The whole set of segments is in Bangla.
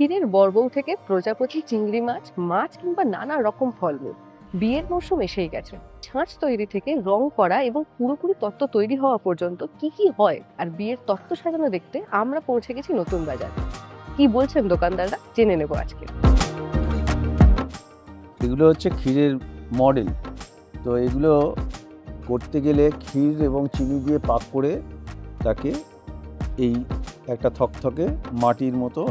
ক্ষীরের বর্বং থেকে প্রজাপতি, চিংড়ি মাছ, মাছ কিংবা নানা রকম ফলমূল। বিয়ের মৌসুম এসেই গেছে। ছাঁচ তৈরি থেকে রং করা এবং পুরোপুরি তত্ত্ব তৈরি হওয়া পর্যন্ত কি কি হয় আর বিয়ের তত্ত্ব সাজানো দেখতে আমরা পৌঁছে গেছি নতুন বাজার। কি বলছেন দোকানদাররা, জেনে নেব আজকে। এগুলো হচ্ছে ক্ষীরের মডেল। তো এগুলো করতে গেলে ক্ষীর এবং চিনি দিয়ে পাক করে তাকে এই একটা থকথকে মাটির মতো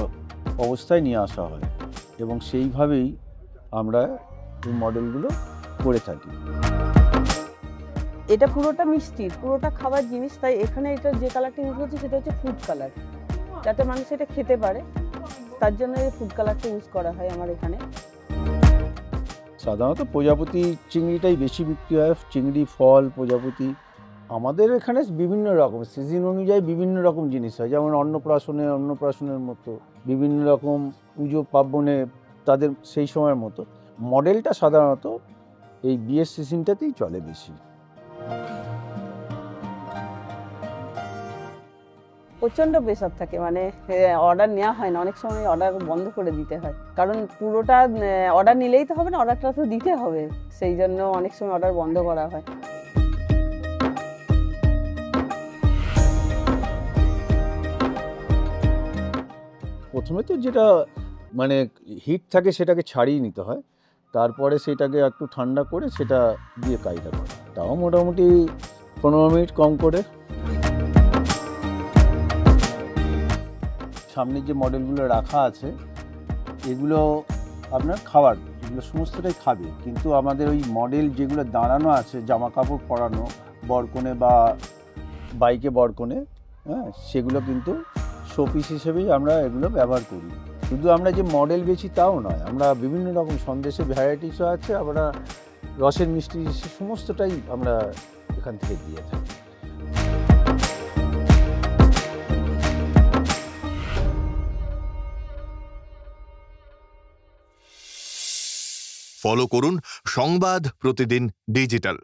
অবস্থায় নিয়ে আসা হয় এবং সেইভাবেই আমরা এই মডেলগুলো করে থাকি। এটা পুরোটা মিষ্টির, পুরোটা খাবার জিনিস, তাই এখানে এটা যে কালারটা ইউজ হচ্ছে সেটা হচ্ছে ফুড কালার, যাতে মানুষ এটা খেতে পারে, তার জন্য এই ফুড কালারটা ইউজ করা হয় আমার এখানে। সাধারণত প্রজাপতি চিংড়িটাই বেশি বিক্রি হয়, চিংড়ি, ফল, প্রজাপতি। আমাদের এখানে বিভিন্ন রকম সিজন অনুযায়ী বিভিন্ন রকম জিনিস হয়, যেমন অন্নপ্রাশনের মতো বিভিন্ন রকম পুজো পার্বণে তাদের সেই সময়ের মতো। মডেলটা সাধারণত এই বিয়ের সিজনটাতেই চলে বেশি। প্রচণ্ড প্রেশার থাকে, মানে অর্ডার নেওয়া হয় না, অনেক সময় অর্ডার বন্ধ করে দিতে হয়, কারণ পুরোটা অর্ডার নিলেই তো হবে না, অর্ডারটা তো দিতে হবে, সেই জন্য অনেক সময় অর্ডার বন্ধ করা হয়। প্রথমে তো যেটা মানে হিট থাকে সেটাকে ছাড়িয়ে নিতে হয়, তারপরে সেটাকে একটু ঠান্ডা করে সেটা দিয়ে কাজটা করে, তাও মোটামুটি 15 মিনিট কম করে। সামনে যে মডেলগুলো রাখা আছে এগুলো আপনার খাবার, এগুলো সমস্তটাই খাবে, কিন্তু আমাদের ওই মডেল যেগুলো দাঁড়ানো আছে জামা কাপড় পরানো বরকনে বা বাইকে বরকনে, হ্যাঁ, সেগুলো কিন্তু শোপিস হিসেবেই আমরা এগুলো ব্যবহার করি। শুধু আমরা যে মডেল বেচি তাও নয়, আমরা বিভিন্ন রকম সন্দেশের ভ্যারাইটিসও আছে, আমরা রসের মিষ্টি সমস্তটাই আমরা এখান থেকে দিয়ে থাকি। ফলো করুন সংবাদ প্রতিদিন ডিজিটাল।